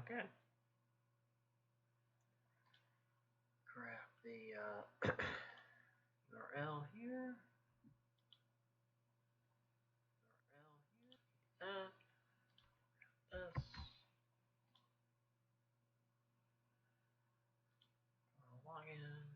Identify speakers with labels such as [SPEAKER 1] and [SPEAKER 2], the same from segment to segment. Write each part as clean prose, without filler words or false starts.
[SPEAKER 1] good. Grab the URL here. That. This. Login.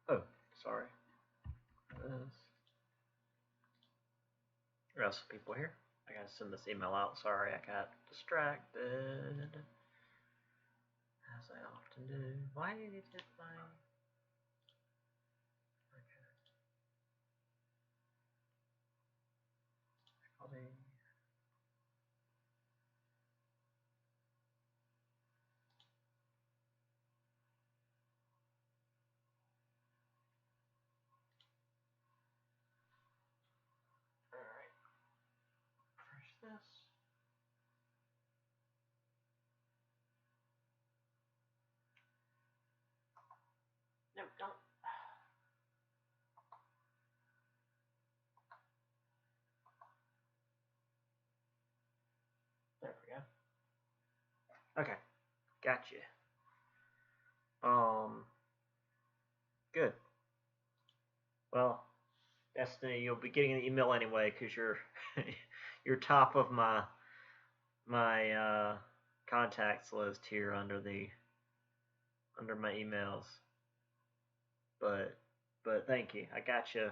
[SPEAKER 1] Oh, sorry. There are some people here. I gotta send this email out. Sorry, I got distracted. As I often do. Why did it hit my... Okay. Copy. Alright. Refresh this. No, don't. There we go. Okay. Gotcha. Good. Well, Destiny, you'll be getting an email anyway because you're top of my contacts list here under my emails. But thank you. I got you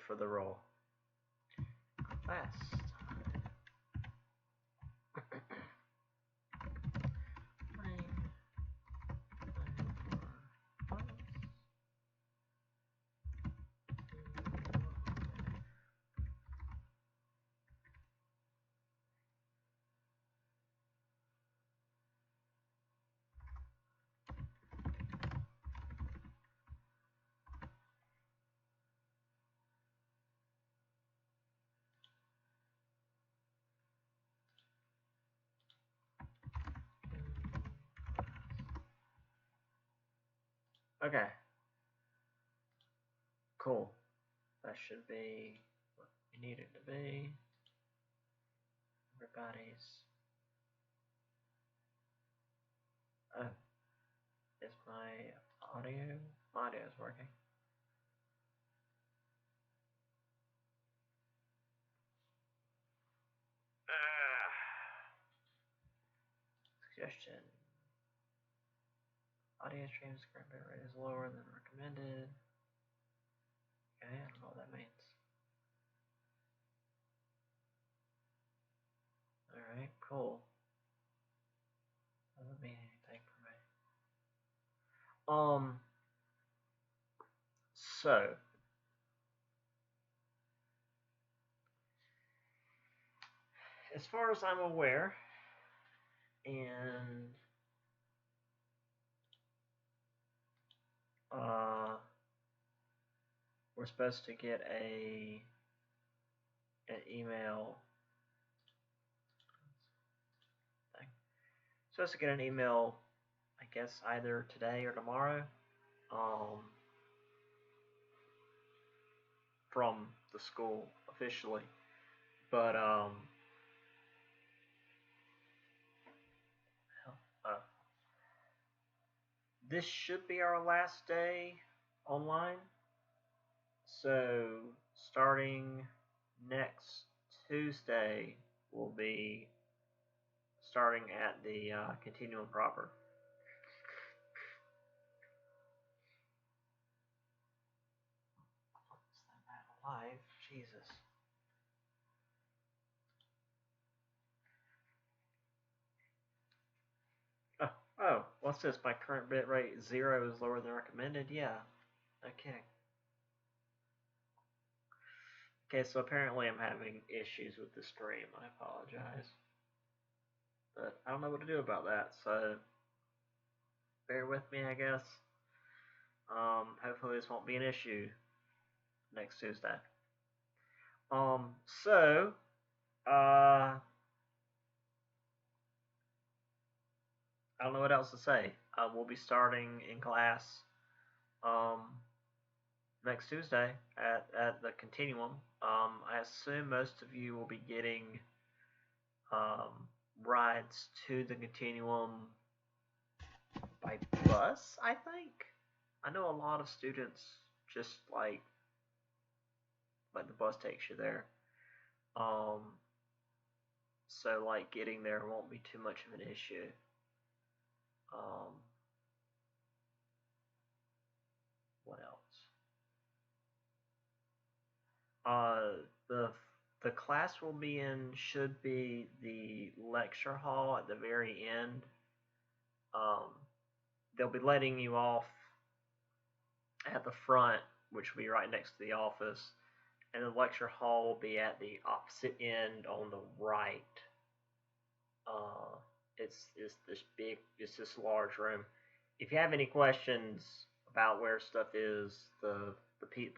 [SPEAKER 1] for the role. Last. Okay. Cool. That should be what we need it to be. Everybody's. Oh. Is my audio? My audio is working. Suggestion. Audio stream screen bit rate is lower than recommended. Okay, I don't know what that means. Alright, cool. Doesn't mean anything for me. So, 1 as far as I'm aware, and we're supposed to get an email. Supposed to get an email, I guess either today or tomorrow, from the school officially. But this should be our last day online. So starting next Tuesday, we'll be starting at the continuum proper. Live, Jesus. Oh, what's this? My current bitrate 0 is lower than recommended? Yeah. Okay. Okay, so apparently I'm having issues with the stream. I apologize. But I don't know what to do about that, so bear with me, I guess. Hopefully this won't be an issue next Tuesday. So, I don't know what else to say. We'll be starting in class next Tuesday at the continuum. I assume most of you will be getting rides to the continuum by bus, I think. I know a lot of students just like the bus takes you there. So like getting there won't be too much of an issue. What else? The class we'll be in should be the lecture hall at the very end. They'll be letting you off at the front, which will be right next to the office, and the lecture hall will be at the opposite end on the right. It's this large room. If you have any questions about where stuff is, the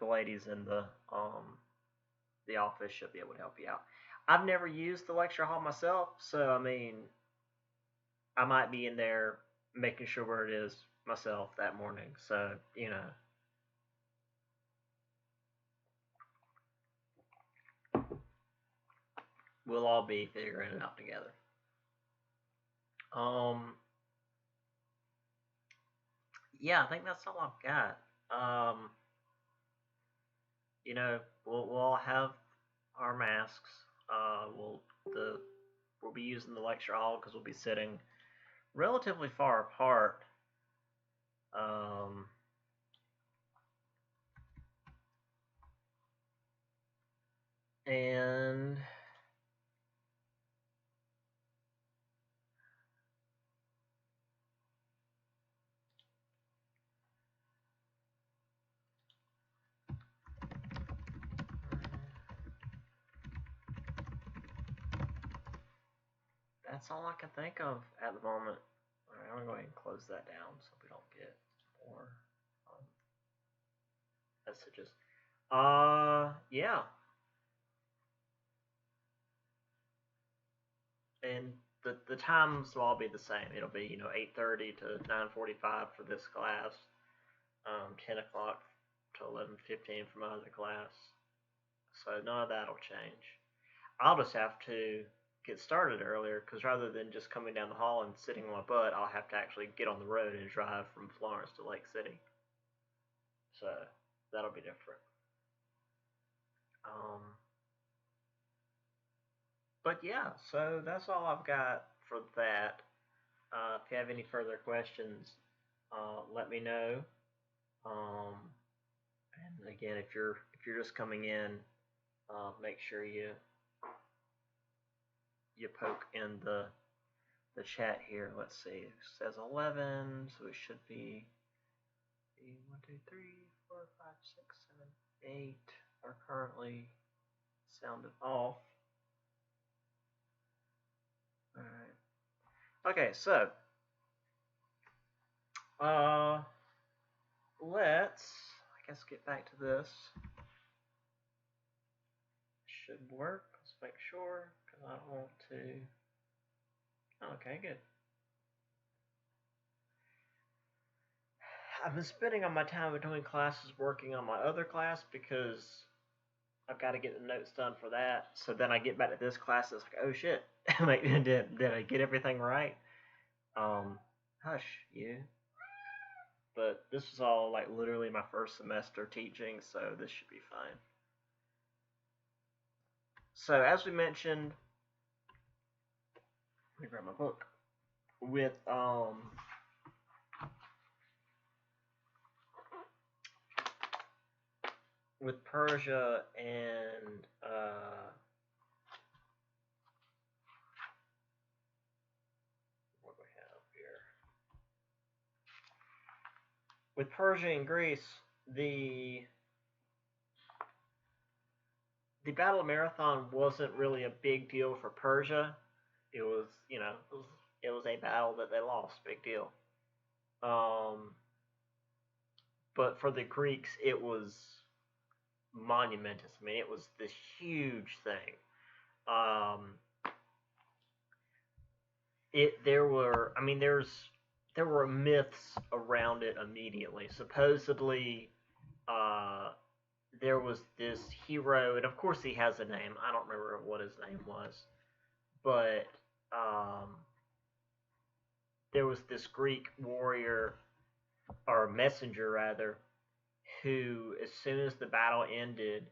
[SPEAKER 1] ladies in the office should be able to help you out. I've never used the lecture hall myself, so I mean, I might be in there making sure where it is myself that morning. So, you know. We'll all be figuring it out together. Yeah, I think that's all I've got. You know, we'll all have our masks. We'll be using the lecture hall because we'll be sitting relatively far apart. And that's all I can think of at the moment. All right, I'm gonna go ahead and close that down so we don't get more messages. Yeah. And the times will all be the same. It'll be 8:30 to 9:45 for this class, 10 o'clock to 11:15 for my other class. So none of that'll change. I'll just have to get started earlier because rather than just coming down the hall and sitting on my butt, I'll have to actually get on the road and drive from Florence to Lake City. So that'll be different. But yeah, so that's all I've got for that. If you have any further questions, let me know. And again, if you're just coming in, make sure you poke in the chat here. Let's see, it says 11, so it should be 1, 2, 3, 4, 5, 6, 7, 8 are currently sounded off. Okay, so let's, I guess, get back to this. Should work. Let's make sure, because I don't want to. Okay, good. I've been spending all my time between classes working on my other class because I've got to get the notes done for that. So then I get back to this class, it's like, oh shit, like, did I get everything right? Hush, you. But this is all like literally my first semester teaching, so this should be fine. So as we mentioned, let me grab my book. With Persia and what do we have here? With Persia and Greece, the Battle of Marathon wasn't really a big deal for Persia. It was, it was a battle that they lost, big deal. But for the Greeks, it was monumentous. I mean, it was this huge thing. There were myths around it immediately. Supposedly, there was this hero, and of course he has a name. I don't remember what his name was, but there was this Greek warrior, or messenger rather, who, as soon as the battle ended,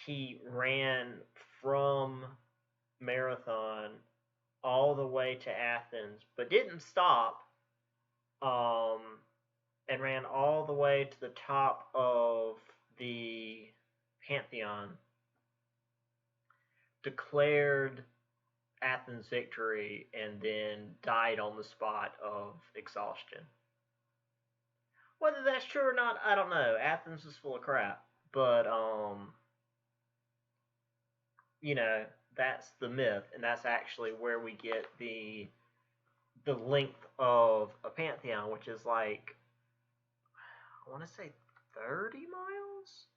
[SPEAKER 1] he ran from Marathon all the way to Athens, but didn't stop, and ran all the way to the top of the Pantheon, declared Athens' victory, and then died on the spot of exhaustion. Whether that's true or not, I don't know. Athens is full of crap, but that's the myth, and that's actually where we get the length of a Pantheon, which is like, I want to say 30 miles?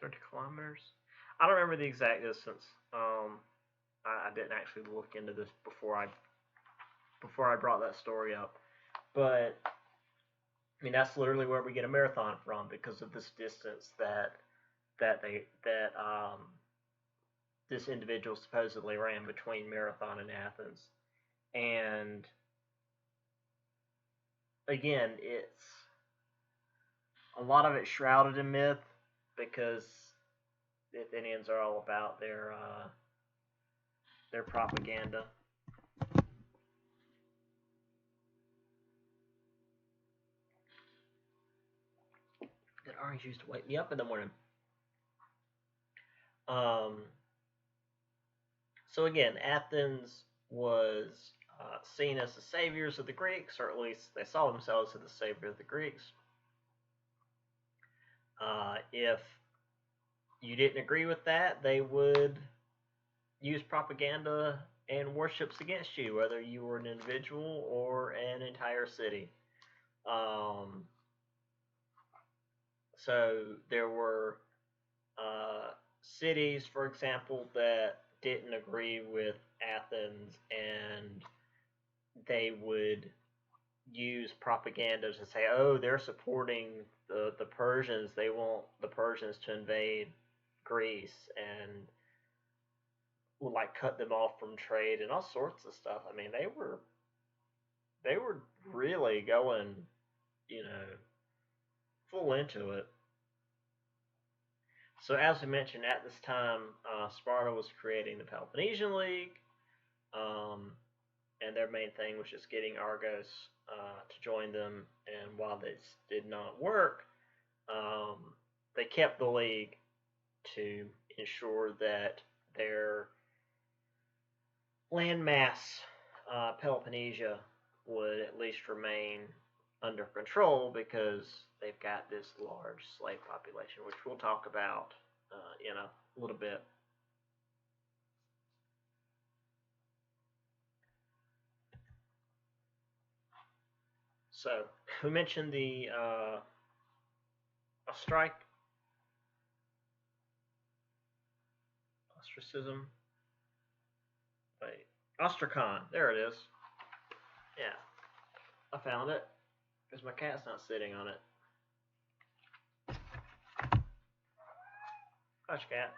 [SPEAKER 1] $30 kilometers? I don't remember the exact distance. I didn't actually look into this before I brought that story up. But I mean, that's literally where we get a marathon from, because of this distance that this individual supposedly ran between Marathon and Athens. And again, it's a lot of it shrouded in myth, because the Athenians are all about their propaganda. Good orange juice to wake me up in the morning. So again, Athens was seen as the saviors of the Greeks, or at least they saw themselves as the savior of the Greeks. If you didn't agree with that, they would use propaganda and warships against you, whether you were an individual or an entire city. So there were cities, for example, that didn't agree with Athens, and they would use propaganda to say, oh, they're supporting the Persians. They want the Persians to invade Greece, and would like cut them off from trade and all sorts of stuff. I mean, they were really going, full into it. So as we mentioned, at this time, Sparta was creating the Peloponnesian League, and their main thing was just getting Argos to join them. And while this did not work, they kept the league to ensure that their landmass, Peloponnesia, would at least remain under control because they've got this large slave population, which we'll talk about in a little bit. So we mentioned the ostracism. Wait, ostracon. There it is. Yeah, I found it because my cat's not sitting on it. Hush, cat.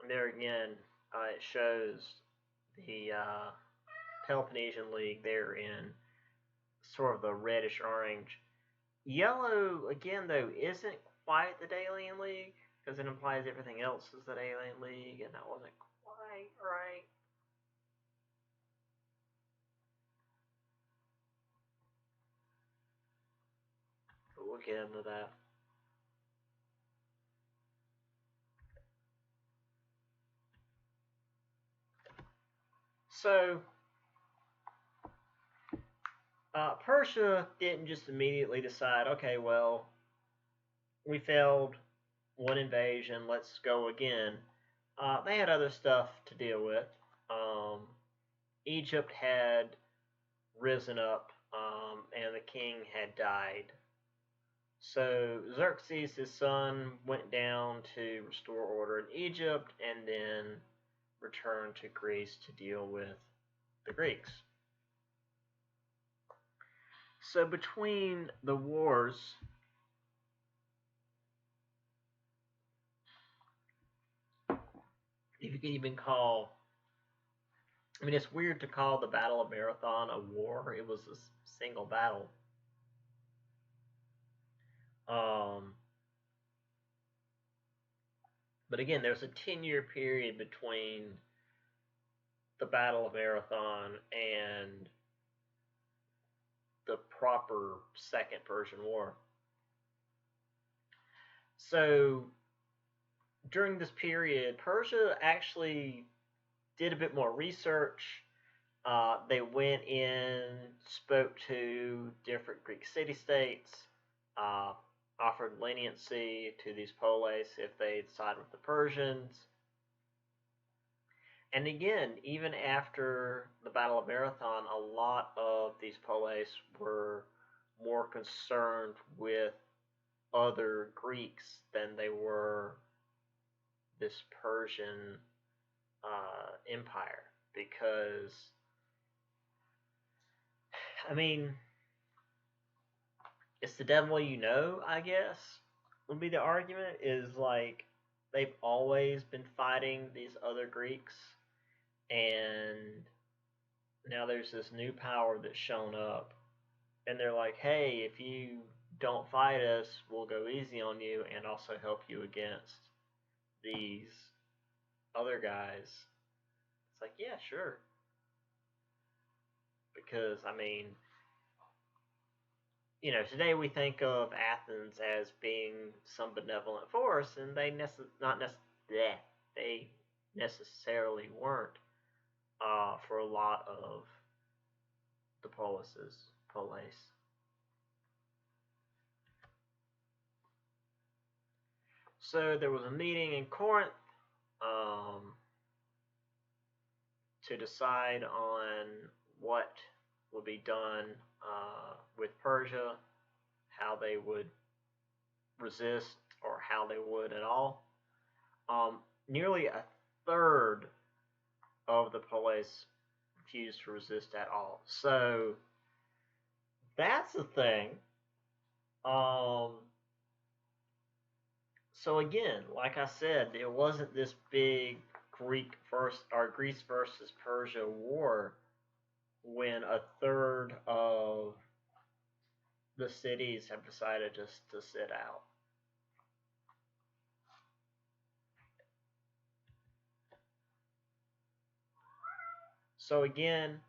[SPEAKER 1] There again, it shows the Peloponnesian League there in sort of the reddish orange. Yellow, again, though, isn't quite the Delian League because it implies everything else is the Delian League, and that wasn't quite right. But we'll get into that. So, Persia didn't just immediately decide, okay, well, we failed one invasion, let's go again. They had other stuff to deal with. Egypt had risen up, and the king had died. So Xerxes, his son, went down to restore order in Egypt and then returned to Greece to deal with the Greeks. So between the wars, if you could even call, I mean, it's weird to call the Battle of Marathon a war. It was a single battle. But again, there's a 10-year period between the Battle of Marathon and the proper Second Persian War. So during this period, Persia actually did a bit more research. They went in, spoke to different Greek city-states, offered leniency to these polis if they'd side with the Persians. And again, even after the Battle of Marathon, a lot of these polis were more concerned with other Greeks than they were this Persian empire. Because, I mean, it's the devil you know, I guess, would be the argument, is like they've always been fighting these other Greeks, and now there's this new power that's shown up, and they're like, hey, if you don't fight us, we'll go easy on you and also help you against these other guys. It's like, yeah, sure. Because, I mean, you know, today we think of Athens as being some benevolent force, and they necessarily weren't for a lot of the polis. So there was a meeting in Corinth to decide on what would be done with Persia, how they would resist, or how they would at all. Nearly a third of the polis refused to resist at all. So that's the thing. So again, like I said, it wasn't this big Greece versus Persia war when a third of the cities have decided just to sit out. So again,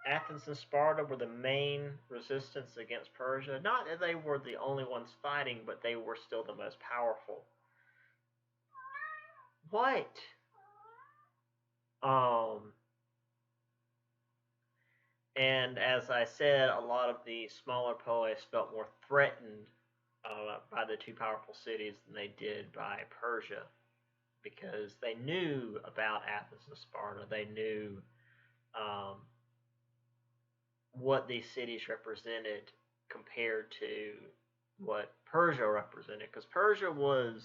[SPEAKER 1] Athens and Sparta were the main resistance against Persia. Not that they were the only ones fighting, but they were still the most powerful. What? And as I said, a lot of the smaller polis felt more threatened by the two powerful cities than they did by Persia, because they knew about Athens and Sparta. They knew what these cities represented compared to what Persia represented, because Persia was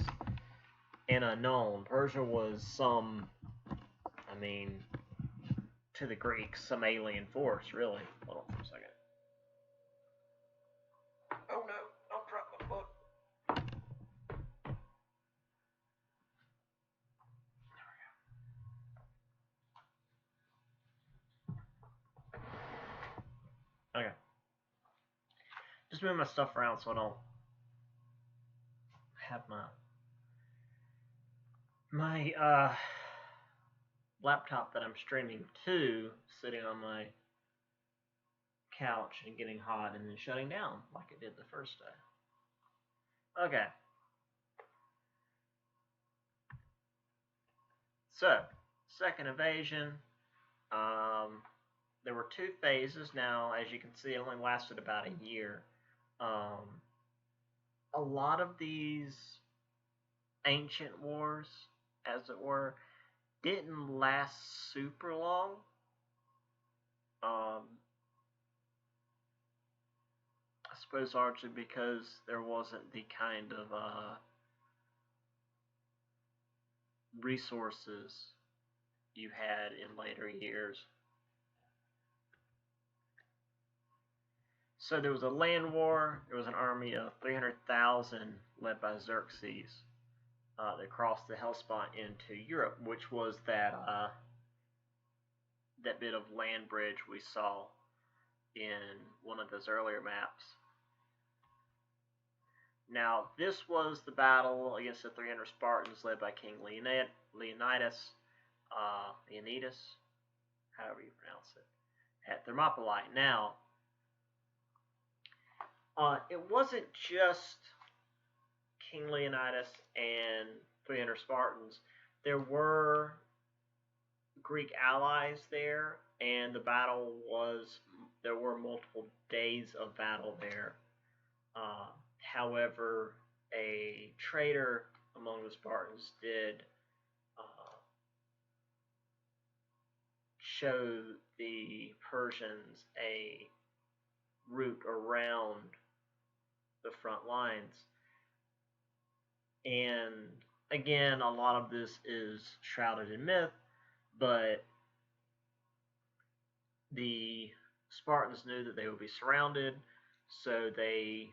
[SPEAKER 1] an unknown. Persia was to the Greeks, some alien force, really. Hold on for a second. Oh no, I'll drop my book. Okay. Just move my stuff around so I don't have my laptop that I'm streaming to sitting on my couch and getting hot and then shutting down like it did the first day. Okay. So, second invasion. There were two phases. Now, as you can see, it only lasted about a year. A lot of these ancient wars, as it were, didn't last super long. I suppose largely because there wasn't the kind of resources you had in later years. So there was a land war. There was an army of 300,000 led by Xerxes that crossed the Hellespont into Europe, which was that bit of land bridge we saw in one of those earlier maps. Now, this was the battle against the 300 Spartans led by King Leonidas, however you pronounce it, at Thermopylae. Now, it wasn't just King Leonidas and 300 Spartans. There were Greek allies there, and there were multiple days of battle there. However, a traitor among the Spartans did show the Persians a route around the front lines. And again, a lot of this is shrouded in myth, but the Spartans knew that they would be surrounded, so they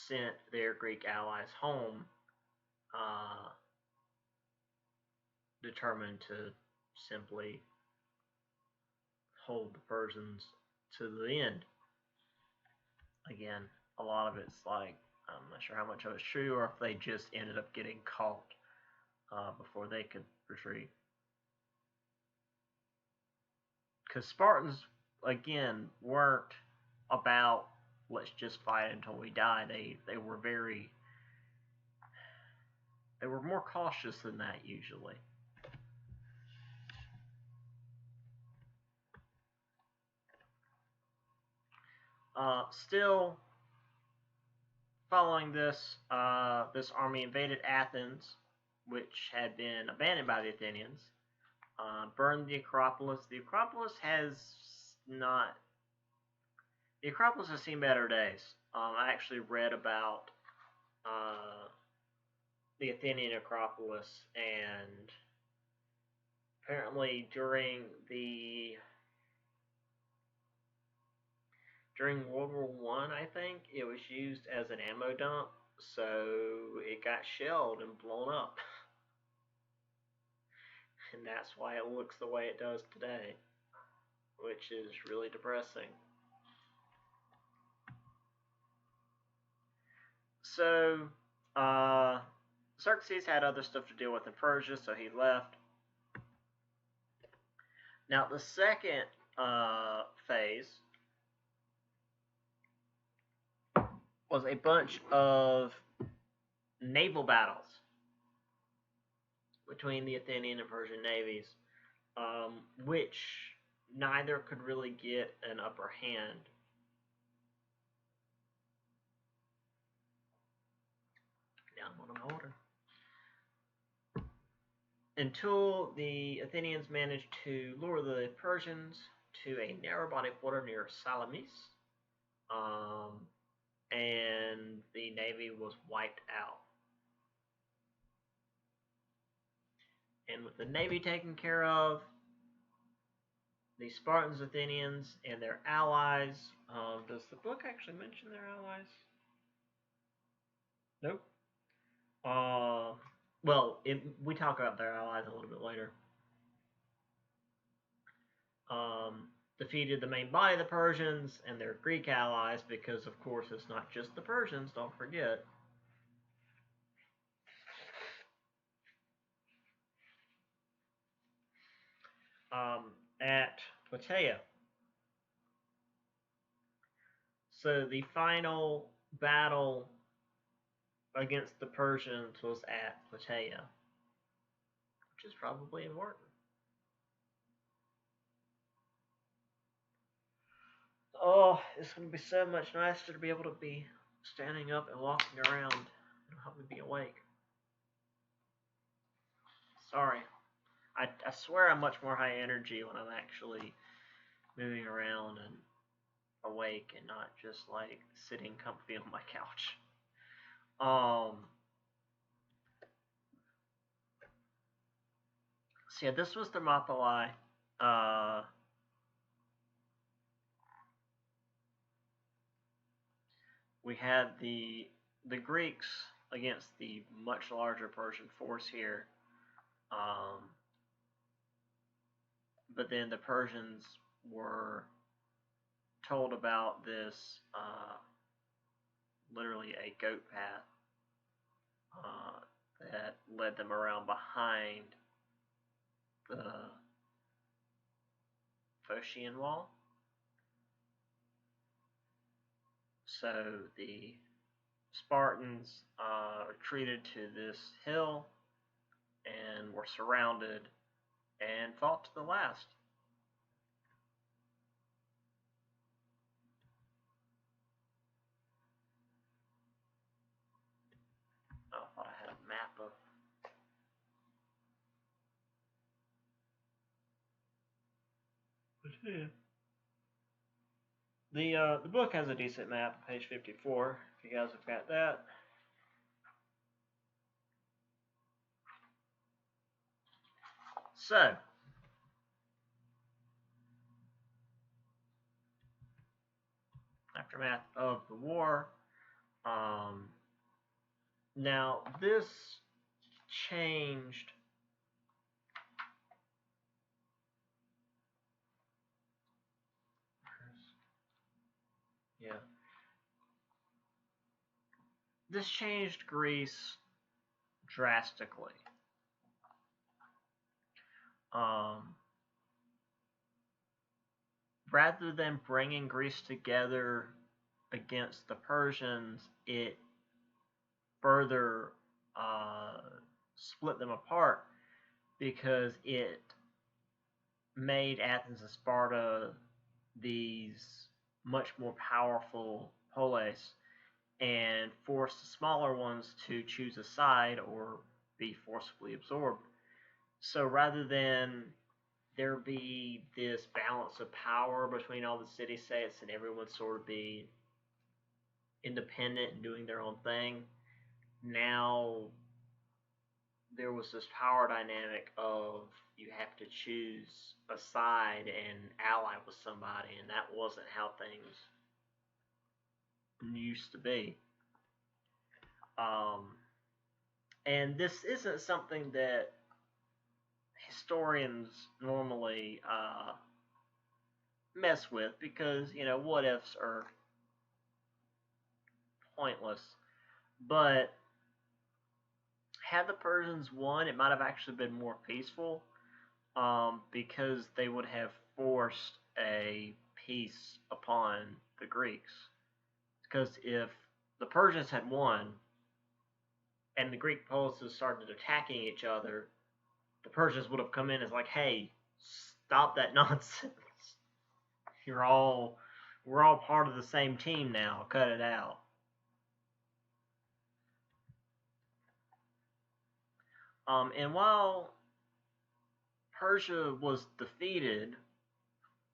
[SPEAKER 1] sent their Greek allies home, determined to simply hold the Persians to the end. Again, a lot of it's like, I'm not sure how much of it's true, or if they just ended up getting caught before they could retreat. Because Spartans, again, weren't about let's just fight until we die. They were more cautious than that usually. Still, following this, this army invaded Athens, which had been abandoned by the Athenians, burned the Acropolis. The Acropolis has seen better days. I actually read about the Athenian Acropolis, and apparently during World War I, I think, it was used as an ammo dump, so it got shelled and blown up. And that's why it looks the way it does today, which is really depressing. So, Xerxes had other stuff to deal with in Persia, so he left. Now, the second phase was a bunch of naval battles between the Athenian and Persian navies, which neither could really get an upper hand. Down one of my order. Until the Athenians managed to lure the Persians to a narrow body of water near Salamis, and the navy was wiped out. And with the navy taken care of, the Spartans, Athenians, and their allies. Does the book actually mention their allies? Nope. Well, we talk about their allies a little bit later. Defeated the main body of the Persians and their Greek allies, because of course it's not just the Persians, don't forget. At Plataea. So the final battle against the Persians was at Plataea, which is probably important. Oh, it's going to be so much nicer to be able to be standing up and walking around and help me be awake. Sorry. I swear I'm much more high energy when I'm actually moving around and awake and not just like sitting comfy on my couch. So yeah, this was Thermopylae. We had the Greeks against the much larger Persian force here. But then the Persians were told about this, literally a goat path that led them around behind the Phocian wall. So the Spartans retreated to this hill and were surrounded and fought to the last. Oh, I thought I had a map of. But yeah. The book has a decent map, page 54, if you guys have got that. So, aftermath of the war. Now, this changed. Yeah. This changed Greece drastically. Rather than bringing Greece together against the Persians, it further split them apart, because it made Athens and Sparta these much more powerful polis and forced the smaller ones to choose a side or be forcibly absorbed. So rather than there be this balance of power between all the city-states and everyone sort of be independent and doing their own thing, now there was this power dynamic of you have to choose a side and ally with somebody, and that wasn't how things used to be. And this isn't something that historians normally mess with, because, you know, what ifs are pointless. But had the Persians won, it might have actually been more peaceful, because they would have forced a peace upon the Greeks. Because if the Persians had won and the Greek policies started attacking each other, the Persians would have come in as like, hey, stop that nonsense. We're all part of the same team now. Cut it out. And while Persia was defeated,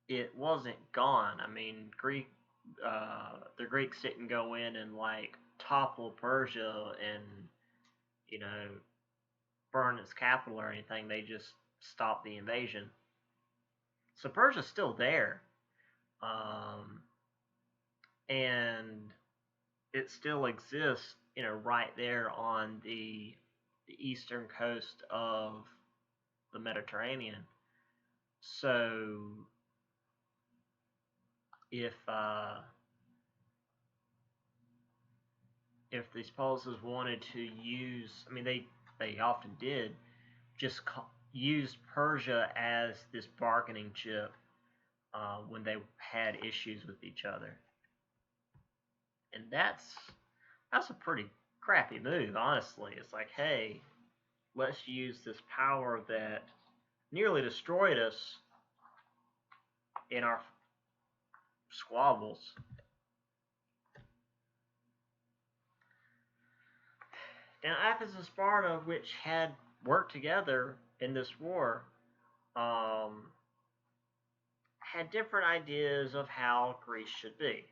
[SPEAKER 1] it wasn't gone. I mean, the Greeks didn't go in and like topple Persia and, you know, burn its capital or anything. They just stopped the invasion. So Persia's still there, and it still exists, you know, right there on the eastern coast of the Mediterranean. So if these policies wanted to use, I mean, they often did, just use Persia as this bargaining chip when they had issues with each other. And that's a pretty crappy move, honestly. It's like, hey, let's use this power that nearly destroyed us in our squabbles. Now, Athens and Sparta, which had worked together in this war, had different ideas of how Greece should be.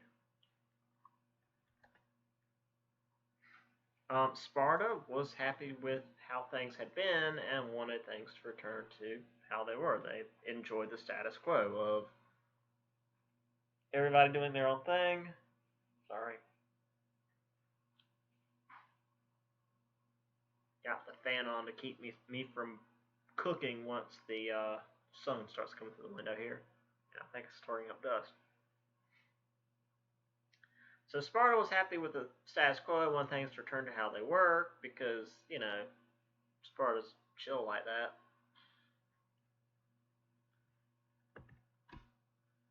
[SPEAKER 1] Sparta was happy with how things had been and wanted things to return to how they were. They enjoyed the status quo of everybody doing their own thing. Sorry. Got the fan on to keep me from cooking once the sun starts coming through the window here. And I think it's storing up dust. So Sparta was happy with the status quo, wanted things to return to how they were, because, you know, Sparta's chill like that.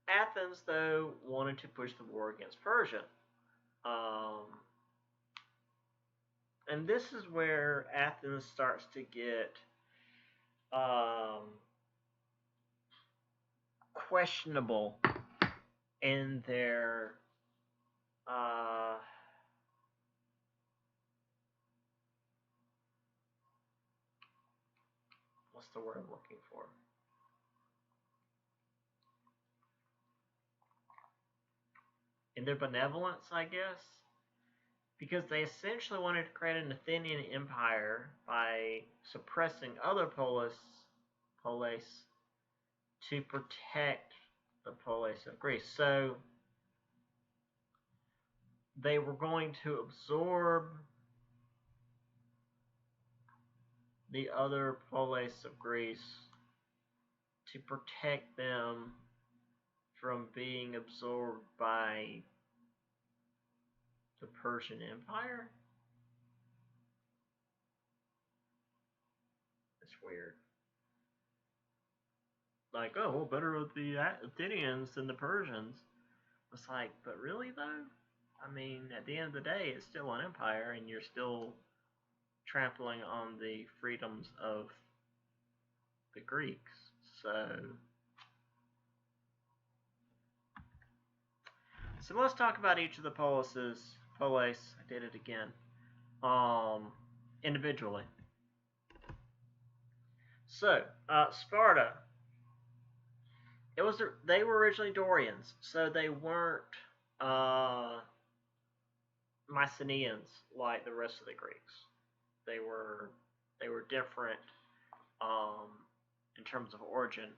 [SPEAKER 1] Athens, though, wanted to push the war against Persia. And this is where Athens starts to get questionable in their what's the word I'm looking for? In their benevolence, I guess, because they essentially wanted to create an Athenian empire by suppressing other polis to protect the polis of Greece. So they were going to absorb the other polis of Greece to protect them from being absorbed by the Persian Empire. It's weird. Like, oh, well, better with the Athenians than the Persians. It's like, but really though? I mean, at the end of the day, it's still an empire, and you're still trampling on the freedoms of the Greeks. So let's talk about each of the polises. Polis, I did it again. Individually. So, Sparta. They were originally Dorians, so they weren't Mycenaeans like the rest of the Greeks. They were different in terms of origin.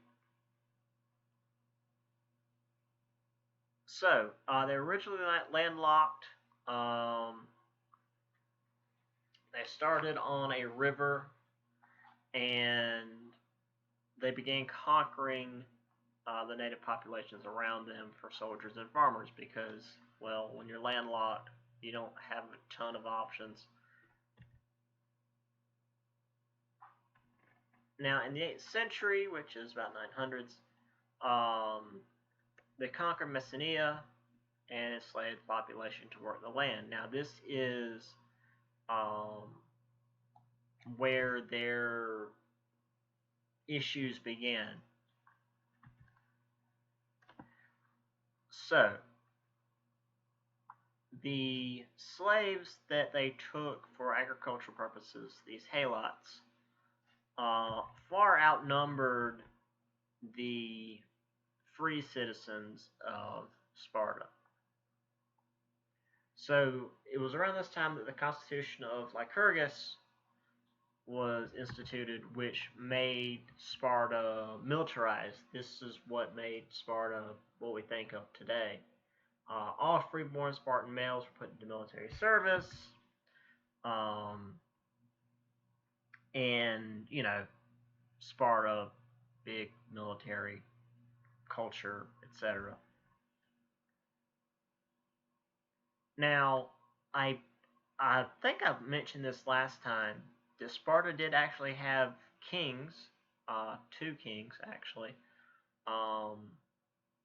[SPEAKER 1] So they were originally landlocked. They started on a river, and they began conquering the native populations around them for soldiers and farmers because, well, when you're landlocked, you don't have a ton of options. Now, in the 8th century, which is about 900s, they conquered Messenia and enslaved the population to work the land. Now, this is um, where their issues began. So, the slaves that they took for agricultural purposes, these helots, far outnumbered the free citizens of Sparta. So it was around this time that the Constitution of Lycurgus was instituted, which made Sparta militarized. This is what made Sparta what we think of today. All freeborn Spartan males were put into military service. And, Sparta, big military culture, etc. Now, I think I've mentioned this last time. Sparta did actually have kings, 2 kings actually.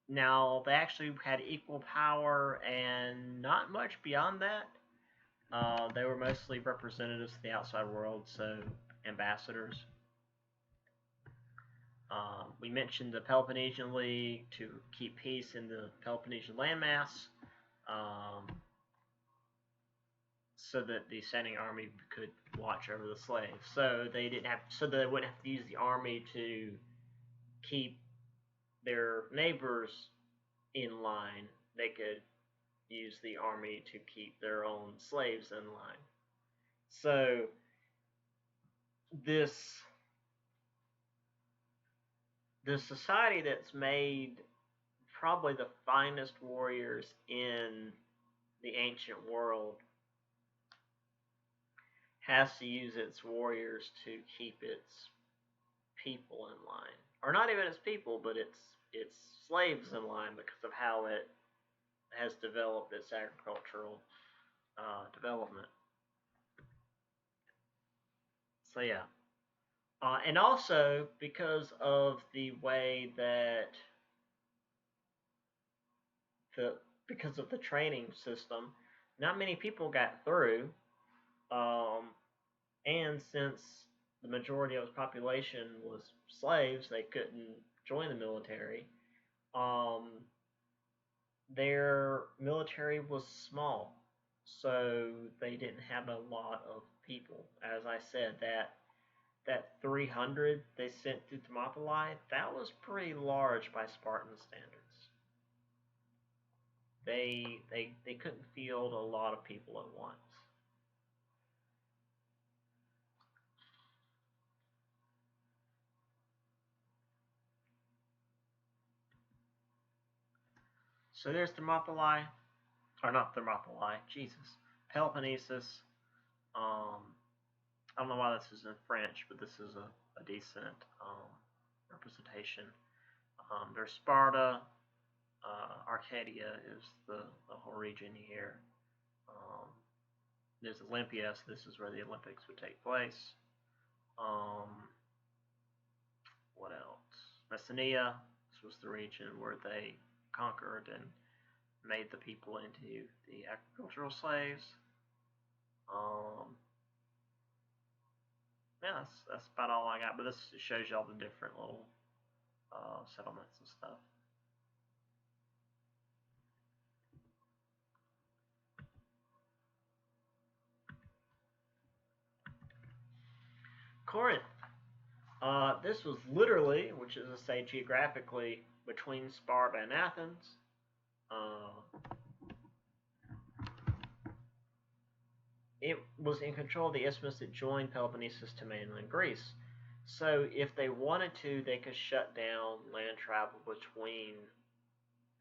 [SPEAKER 1] Now they actually had equal power and not much beyond that. They were mostly representatives of the outside world, so ambassadors. We mentioned the Peloponnesian League to keep peace in the Peloponnesian landmass, so that the standing army could watch over the slaves. So they wouldn't have to use the army to keep their neighbors in line. They could use the army to keep their own slaves in line. So this society that's made probably the finest warriors in the ancient world has to use its warriors to keep its people in line, or not even its people, but its slaves in line, because of how it has developed its agricultural development. So yeah, and also because of the way that because of the training system, not many people got through. And since the majority of the population was slaves, they couldn't join the military. Their military was small, so they didn't have a lot of people. As I said, that 300 they sent to Thermopylae, that was pretty large by Spartan standards. They couldn't field a lot of people at once. So there's Thermopylae, or not Thermopylae, Jesus, Peloponnesus. I don't know why this is in French, but this is a decent representation. There's Sparta. Arcadia is the whole region here. There's Olympia, so this is where the Olympics would take place. What else? Messenia, this was the region where they conquered and made the people into the agricultural slaves. Yeah, that's about all I got, but this shows you all the different little settlements and stuff. Corinth. This was literally, which is to say geographically, between Sparta and Athens. It was in control of the isthmus that joined Peloponnesus to mainland Greece. So if they wanted to, they could shut down land travel between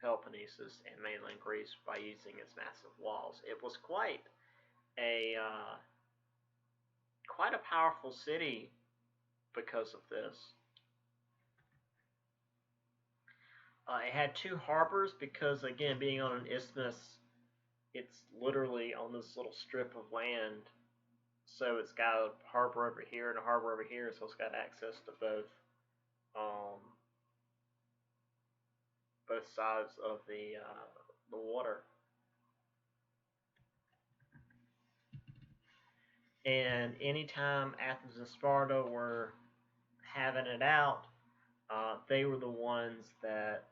[SPEAKER 1] Peloponnesus and mainland Greece by using its massive walls. It was quite a powerful city because of this. It had 2 harbors because, again, being on an isthmus, it's literally on this little strip of land. So it's got a harbor over here and a harbor over here, so it's got access to both both sides of the water. And anytime Athens and Sparta were having it out, they were the ones that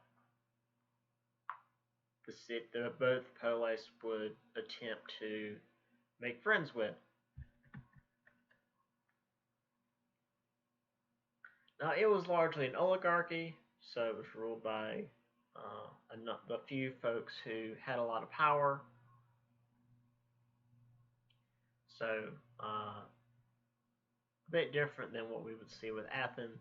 [SPEAKER 1] both Polis would attempt to make friends with. Now, it was largely an oligarchy, so it was ruled by a few folks who had a lot of power. So, a bit different than what we would see with Athens.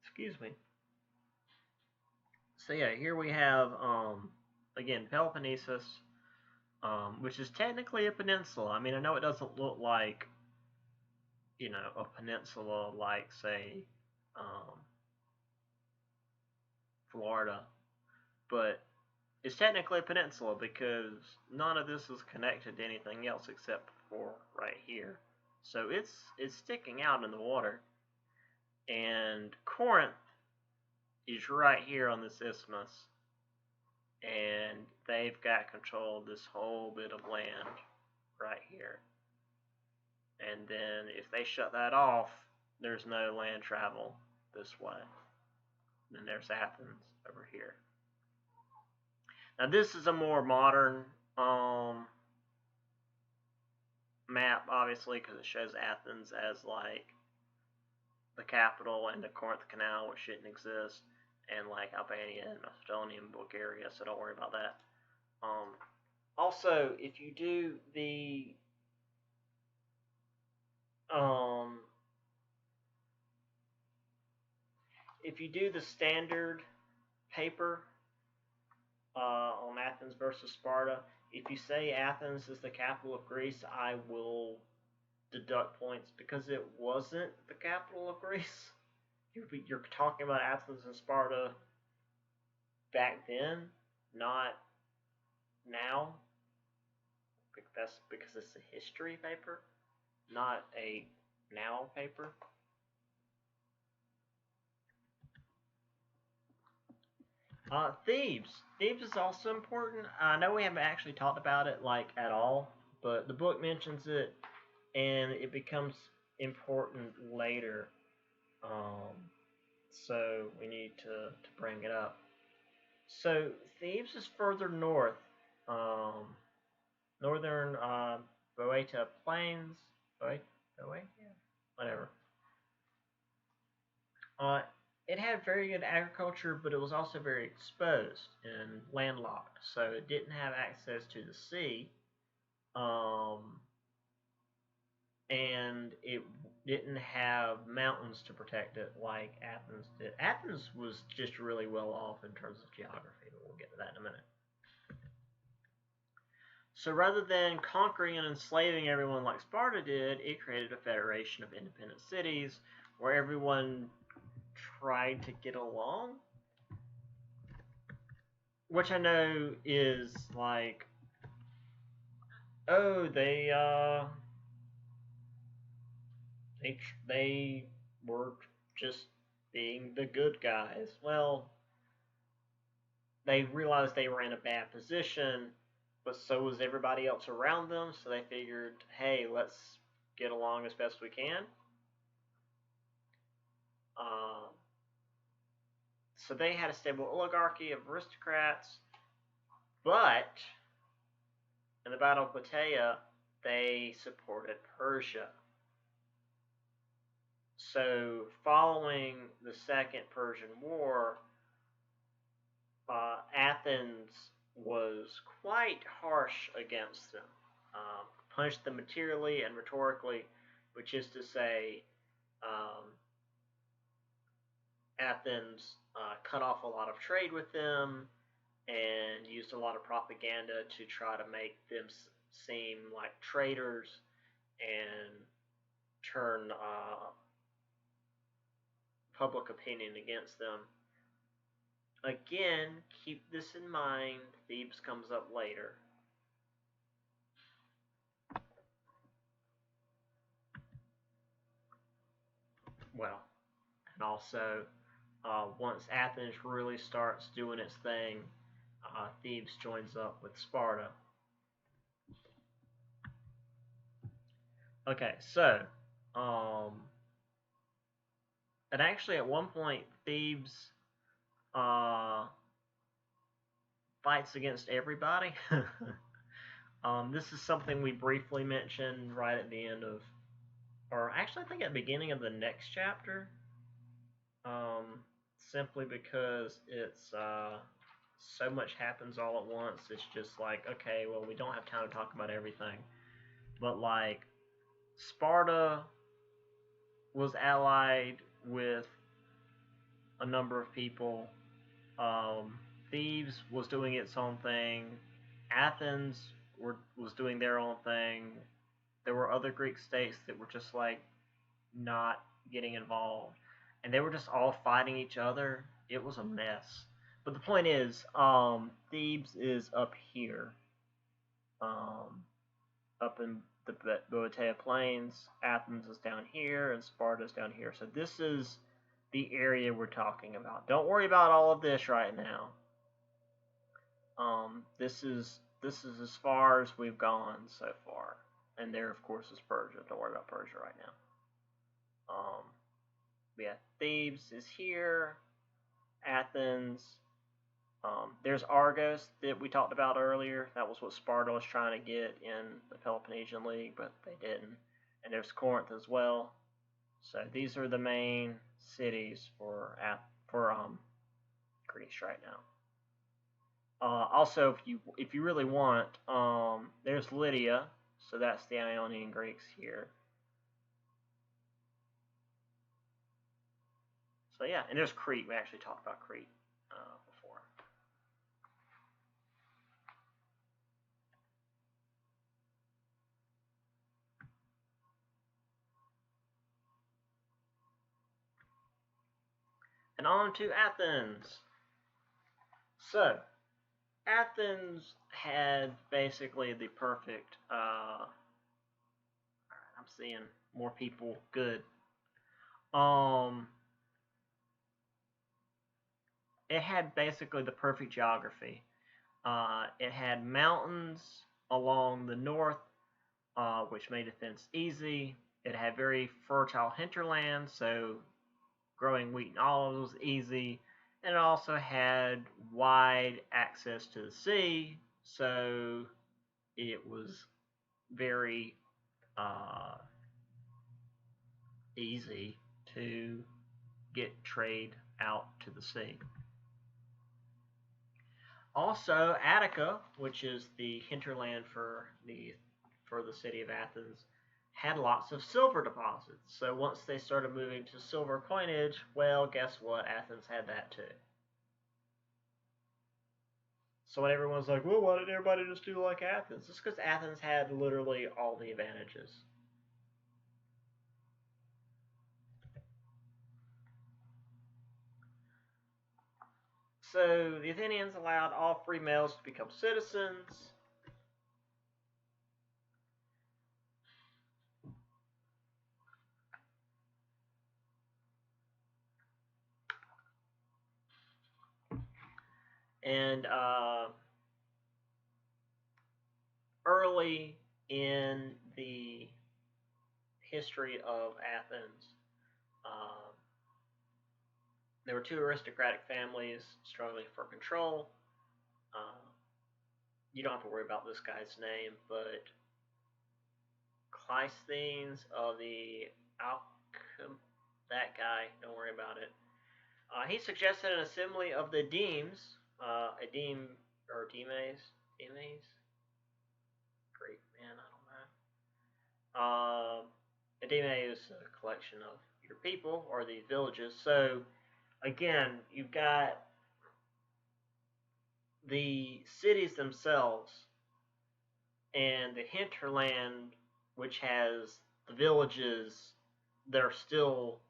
[SPEAKER 1] Excuse me. So yeah, here we have again Peloponnesus, which is technically a peninsula. I mean, I know it doesn't look like, you know, a peninsula like, say, Florida, but it's technically a peninsula because none of this is connected to anything else except for right here. So it's sticking out in the water, and Corinth is right here on this isthmus, and they've got control of this whole bit of land right here. And then if they shut that off, there's no land travel this way. Then there's Athens over here. Now this is a more modern map, obviously, because it shows Athens as like the capital, and the Corinth Canal, which shouldn't exist, and like Albania and Macedonia and Bulgaria, so don't worry about that. Also, if you do the standard paper on Athens versus Sparta, if you say Athens is the capital of Greece, I will deduct points because it wasn't the capital of Greece. You're talking about Athens and Sparta back then, not now. That's because it's a history paper, not a now paper. Thebes. Thebes is also important. I know we haven't actually talked about it like at all, but the book mentions it, and it becomes important later. So we need to bring it up. So Thebes is further north, northern Boeotia Plains. Boeotia? Whatever. It had very good agriculture, but it was also very exposed and landlocked, so it didn't have access to the sea, and it didn't have mountains to protect it like Athens did. Athens was just really well off in terms of geography, but we'll get to that in a minute. So rather than conquering and enslaving everyone like Sparta did, it created a federation of independent cities where everyone tried to get along, which I know is like, oh, they were just being the good guys. Well, they realized they were in a bad position, but so was everybody else around them, so they figured, hey, let's get along as best we can. So they had a stable oligarchy of aristocrats, but in the Battle of Plataea, they supported Persia. So following the Second Persian War, Athens was quite harsh against them, punished them materially and rhetorically, which is to say, Athens cut off a lot of trade with them and used a lot of propaganda to try to make them seem like traitors and turn public opinion against them. Again, keep this in mind, Thebes comes up later. well, and also once Athens really starts doing its thing, Thebes joins up with Sparta. Okay, so, and actually at one point Thebes uh, fights against everybody. This is something we briefly mentioned right at the end of, or actually I think at the beginning of the next chapter. Simply because it's so much happens all at once. It's just like, okay, well, we don't have time to talk about everything. But like, Sparta was allied with a number of people. Thebes was doing its own thing. Athens was doing their own thing. There were other Greek states that were just like not getting involved, and they were just all fighting each other. It was a mess. But the point is, Thebes is up here, up in the Boeotia Plains. Athens is down here, and Sparta is down here. So this is the area we're talking about. Don't worry about all of this right now. This is as far as we've gone so far, and there, of course, is Persia. Don't worry about Persia right now. Yeah, Thebes is here. Athens. There's Argos that we talked about earlier. That was what Sparta was trying to get in the Peloponnesian League, but they didn't. And there's Corinth as well. So these are the main cities for Greece right now. Also, if you really want, there's Lydia. So that's the Ionian Greeks here. So yeah, and there's Crete. We actually talked about Crete before. And on to Athens. So, Athens had basically the perfect. Alright, I'm seeing more people. Good. It had basically the perfect geography. It had mountains along the north, which made defense easy. It had very fertile hinterland, so growing wheat and olives was easy. And it also had wide access to the sea, so it was very easy to get trade out to the sea. Also, Attica, which is the hinterland for the city of Athens, had lots of silver deposits. So once they started moving to silver coinage, well, guess what? Athens had that too. So when everyone's like, well, why didn't everybody just do like Athens? It's because Athens had literally all the advantages. So the Athenians allowed all free males to become citizens. And early in the history of Athens, there were two aristocratic families struggling for control. You don't have to worry about this guy's name, but Cleisthenes of the that guy, don't worry about it. He suggested an assembly of the demes, a deme, or demes? Great, man, I don't know. A deme is a collection of your people, or these villages. So, again, you've got the cities themselves and the hinterland, which has the villages that are still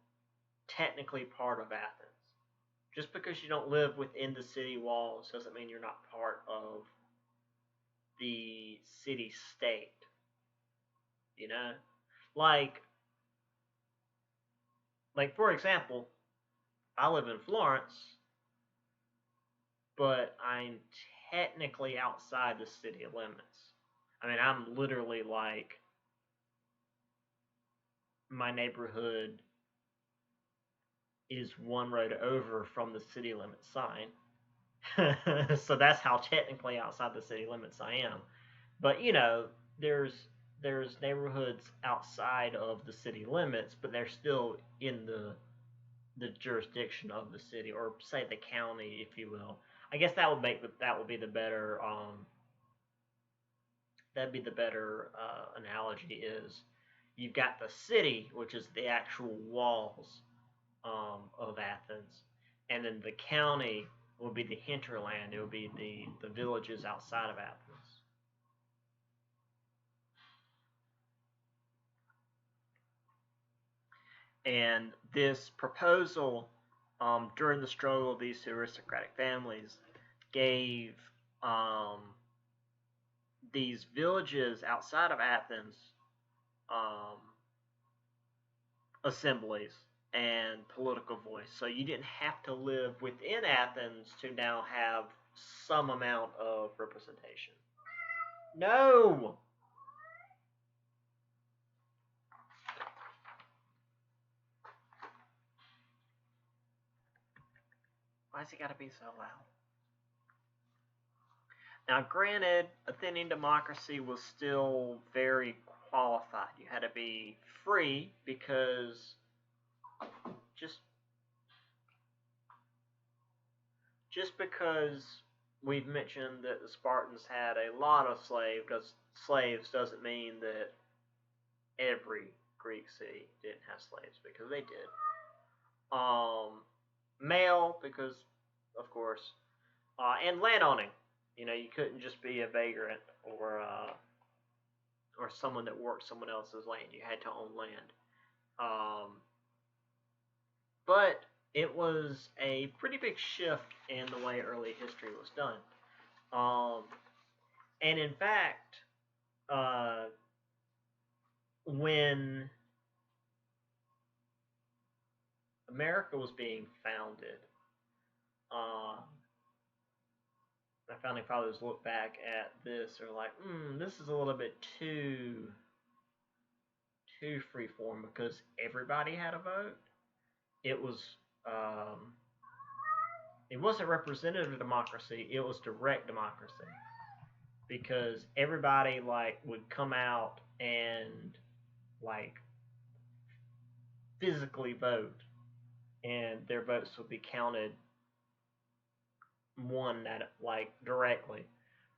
[SPEAKER 1] technically part of Athens. Just because you don't live within the city walls doesn't mean you're not part of the city state. You know? Like, like, for example, I live in Florence, but I'm technically outside the city limits. I mean, I'm literally like, my neighborhood is one road over from the city limit sign. So that's how technically outside the city limits I am. But there's neighborhoods outside of the city limits, but they're still in the jurisdiction of the city, or say the county, if you will. I guess that would be the better analogy. Is you've got the city, which is the actual walls of Athens, and then the county will be the hinterland. It will be the villages outside of Athens. And this proposal, during the struggle of these two aristocratic families, gave these villages outside of Athens um, assemblies and political voice. So you didn't have to live within Athens to now have some amount of representation. No! Why's it got to be so loud? Now, granted, Athenian democracy was still very qualified. You had to be free because just because we've mentioned that the Spartans had a lot of slaves doesn't mean that every Greek city didn't have slaves, because they did. Male, because of course, and landowning. You couldn't just be a vagrant or someone that worked someone else's land. You had to own land. But it was a pretty big shift in the way early history was done. And in fact, when America was being founded, my founding fathers look back at this, or like, this is a little bit too freeform, because everybody had a vote. It wasn't representative democracy, it was direct democracy, because everybody would come out and physically vote, and their votes would be counted directly,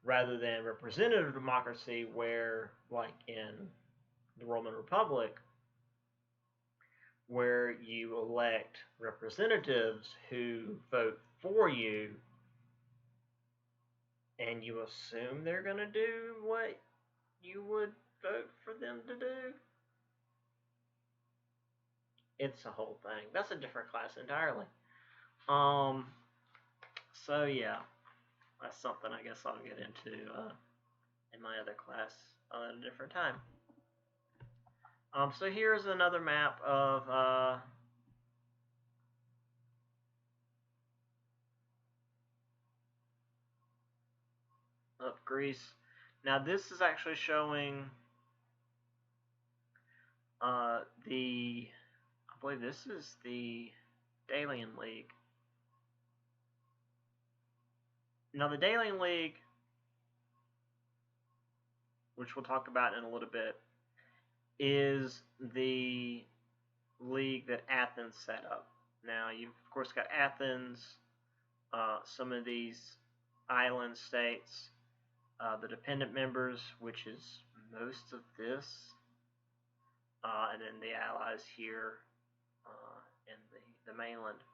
[SPEAKER 1] rather than representative democracy, where in the Roman Republic, where you elect representatives who vote for you, and you assume they're going to do what you would vote for them to do. It's a whole thing. That's a different class entirely. So yeah, that's something I guess I'll get into in my other class at a different time. So here's another map of Greece. Now this is actually showing I believe this is the Delian League. Now the Delian League, which we'll talk about in a little bit, is the league that Athens set up. Now you've of course got Athens, some of these island states, the dependent members, which is most of this, and then the allies here in the mainland.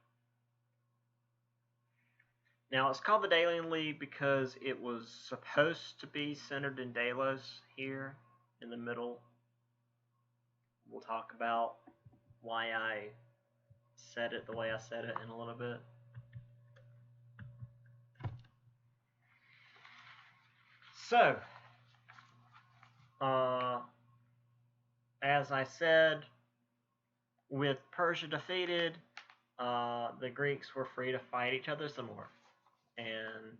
[SPEAKER 1] Now it's called the Delian League because it was supposed to be centered in Delos here in the middle. We'll talk about why I said it the way I said it in a little bit. So, as I said, with Persia defeated, the Greeks were free to fight each other some more. And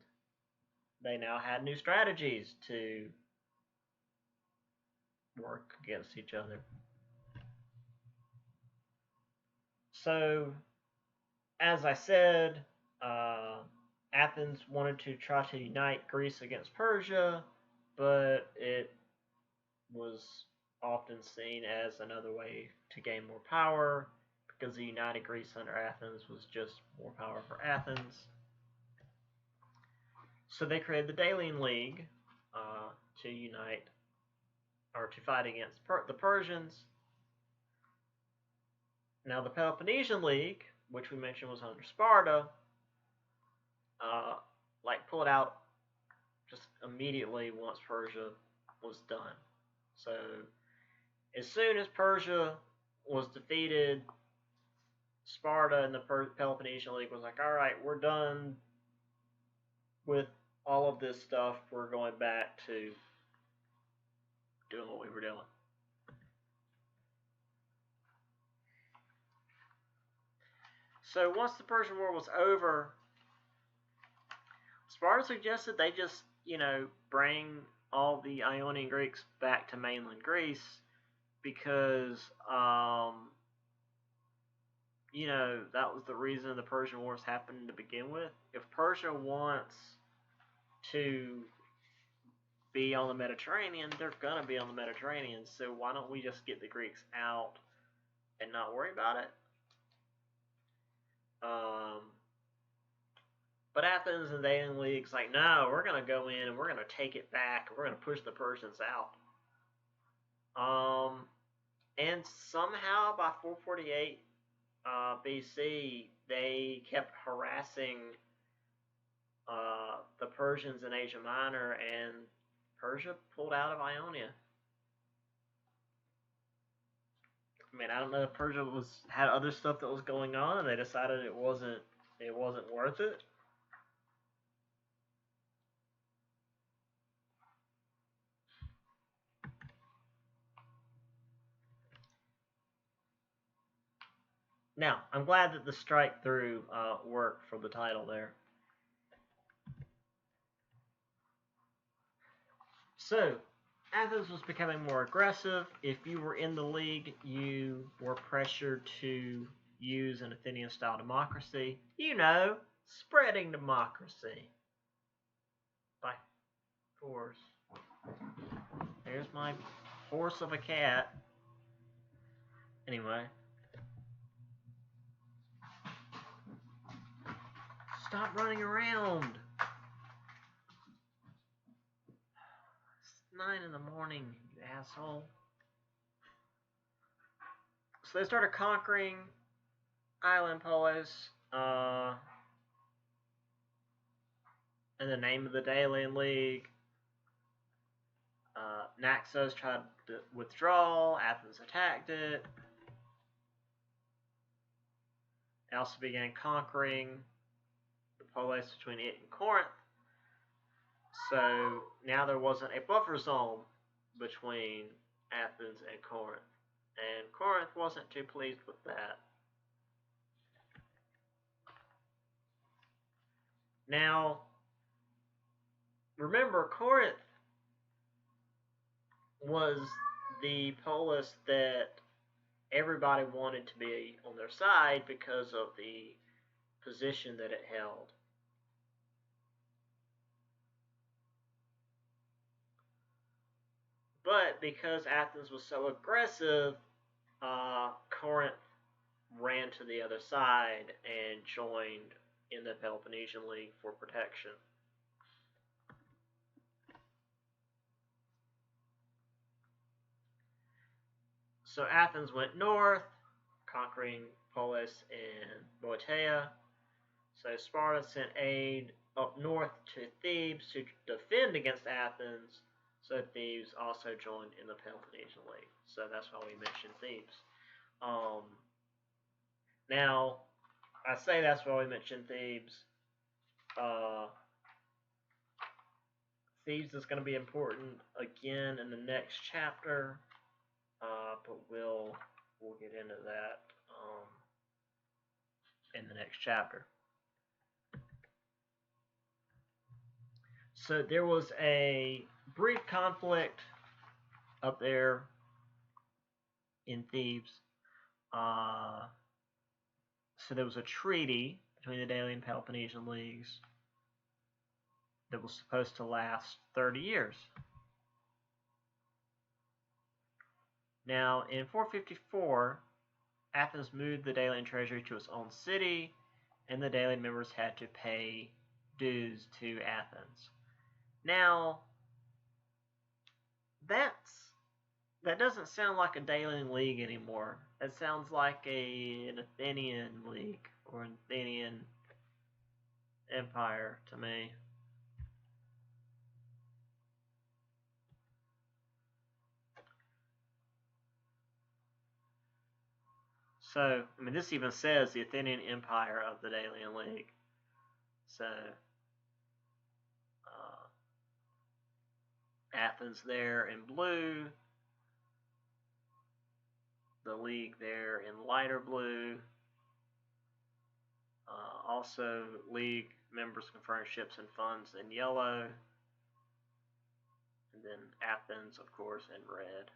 [SPEAKER 1] they now had new strategies to work against each other. So, as I said, Athens wanted to try to unite Greece against Persia, but it was often seen as another way to gain more power, because the united Greece under Athens was just more power for Athens. So they created the Delian League to unite, or to fight against the Persians. Now the Peloponnesian League, which we mentioned was under Sparta, pulled out just immediately once Persia was done. So as soon as Persia was defeated, Sparta and the Peloponnesian League was like, all right, we're done with all of this stuff. We're going back to doing what we were doing. So once the Persian War was over, Sparta suggested they just, bring all the Ionian Greeks back to mainland Greece because, that was the reason the Persian Wars happened to begin with. If Persia wants to be on the Mediterranean, they're going to be on the Mediterranean, so why don't we just get the Greeks out and not worry about it? But Athens and the Delian League's like, no, we're going to go in and we're going to take it back. We're going to push the Persians out. And somehow by 448 BC, they kept harassing the Persians in Asia Minor, and Persia pulled out of Ionia. I mean, I don't know if Persia had other stuff that was going on, and they decided it wasn't worth it. Now, I'm glad that the strike through worked for the title there. So, Athens was becoming more aggressive. If you were in the league, you were pressured to use an Athenian-style democracy. Spreading democracy. By force. There's my horse of a cat. Anyway. Stop running around. It's 9 in the morning, you asshole. So they started conquering island Polis in the name of the Delian League. Naxos tried to withdraw. Athens attacked it. They also began conquering the Polis between it and Corinth. So now there wasn't a buffer zone between Athens and Corinth. And Corinth wasn't too pleased with that. Now, remember, Corinth was the polis that everybody wanted to be on their side because of the position that it held. But because Athens was so aggressive, Corinth ran to the other side and joined in the Peloponnesian League for protection. So Athens went north, conquering Polis and Boeotia. So Sparta sent aid up north to Thebes to defend against Athens. So Thebes also joined in the Peloponnesian League. So that's why we mentioned Thebes. Now, I say that's why we mentioned Thebes. Thebes is going to be important again in the next chapter, but we'll get into that in the next chapter. So there was a brief conflict up there in Thebes. So there was a treaty between the Delian and Peloponnesian leagues that was supposed to last 30 years. Now, in 454, Athens moved the Delian treasury to its own city, and the Delian members had to pay dues to Athens. Now, that doesn't sound like a Delian league anymore. It sounds like an Athenian league or an Athenian empire to me. So, I mean, this even says the Athenian Empire of the Delian League. So, Athens there in blue, the league there in lighter blue. Also, league members conferring ships and funds in yellow. And then Athens, of course, in red.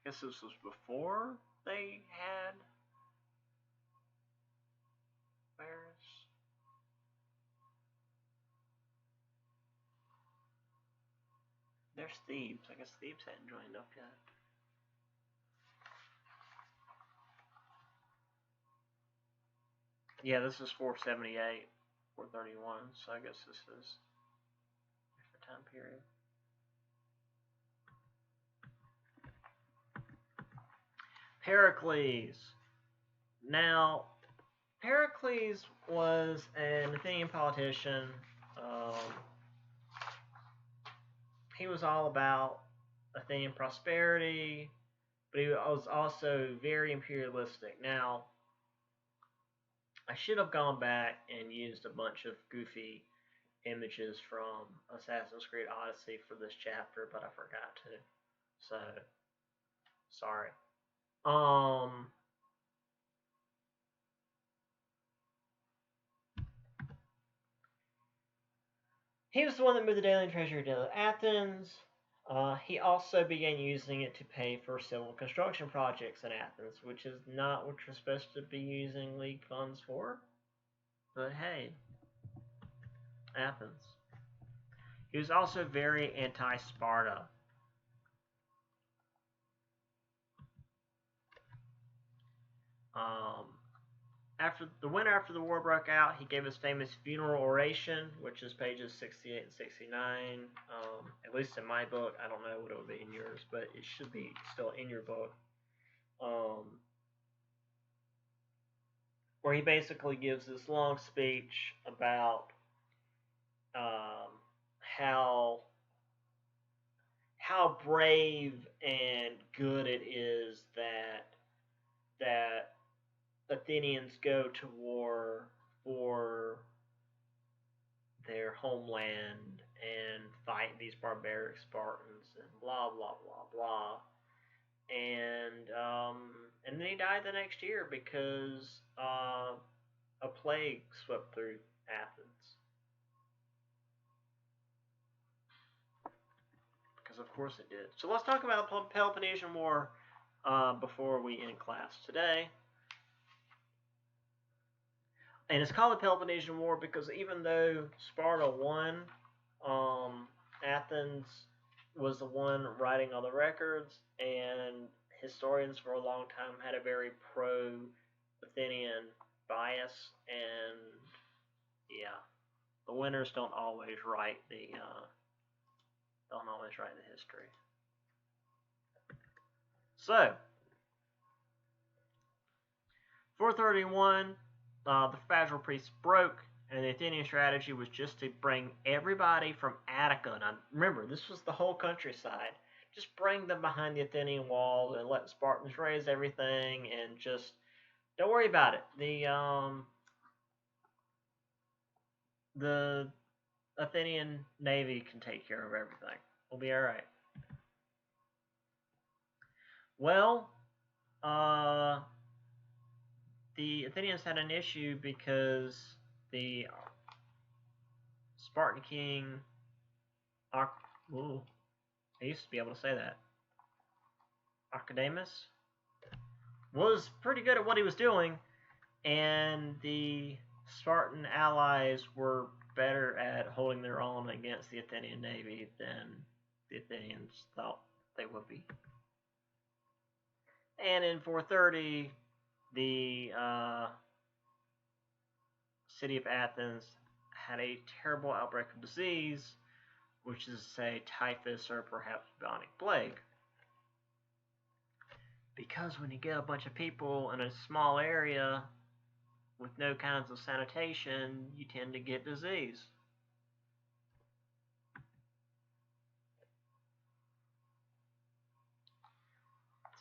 [SPEAKER 1] I guess this was before they had Paris. There's Thebes. I guess Thebes hadn't joined up yet. Yeah, this is 478, 431, so I guess this is a different time period. Pericles. Now, Pericles was an Athenian politician. He was all about Athenian prosperity, but he was also very imperialistic. Now, I should have gone back and used a bunch of goofy images from Assassin's Creed Odyssey for this chapter, but I forgot to. So, sorry. He was the one that moved the Delian treasury to Athens. He also began using it to pay for civil construction projects in Athens, which is not what you're supposed to be using league funds for. But hey, Athens. He was also very anti-Sparta. After the war broke out, he gave his famous funeral oration, which is pages 68 and 69. At least in my book, I don't know what it would be in yours, but it should be still in your book. Where he basically gives this long speech about how brave and good it is that Athenians go to war for their homeland and fight these barbaric Spartans and blah blah blah blah. And then he died the next year because a plague swept through Athens. Because of course it did. So let's talk about the Peloponnesian War before we end class today. And it's called the Peloponnesian War because even though Sparta won, Athens was the one writing all the records, and historians for a long time had a very pro-Athenian bias, and yeah, the winners don't always write the history. So, 431. The fragile peace broke, and the Athenian strategy was just to bring everybody from Attica. Now, remember, this was the whole countryside. Just bring them behind the Athenian walls and let the Spartans raise everything, and just don't worry about it. The Athenian navy can take care of everything. We'll be alright. Well, the Athenians had an issue because the Spartan king, I used to be able to say that, Archidamus, was pretty good at what he was doing, and the Spartan allies were better at holding their own against the Athenian navy than the Athenians thought they would be. And in 430, the city of Athens had a terrible outbreak of disease, which is to say typhus or perhaps bubonic plague. Because when you get a bunch of people in a small area with no kinds of sanitation, you tend to get disease.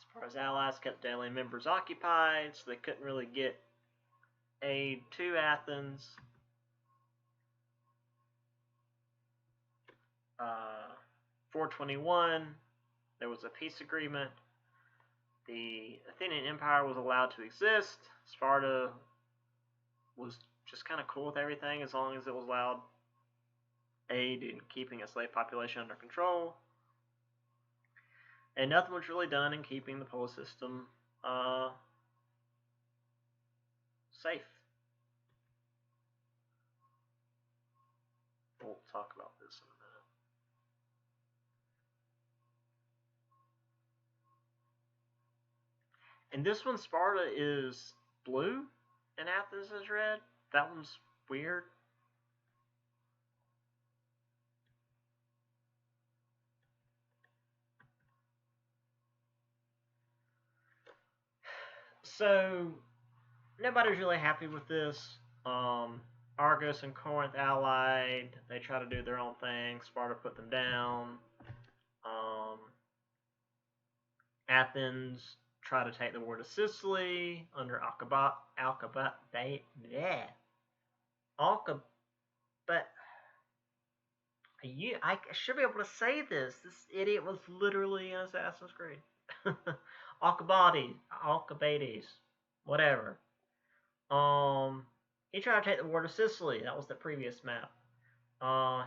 [SPEAKER 1] Sparta's allies kept Delian members occupied, so they couldn't really get aid to Athens. 421, there was a peace agreement. The Athenian Empire was allowed to exist. Sparta was just kind of cool with everything as long as it was allowed aid in keeping a slave population under control. And nothing was really done in keeping the Polis system safe. We'll talk about this in a minute. And this one, Sparta is blue and Athens is red. That one's weird. So, nobody's really happy with this. Argos and Corinth allied. They try to do their own thing. Sparta put them down. Athens tried to take the war to Sicily under I should be able to say this. This idiot was literally in Assassin's Creed. Alcibiades, whatever. He tried to take the war to Sicily. That was the previous map.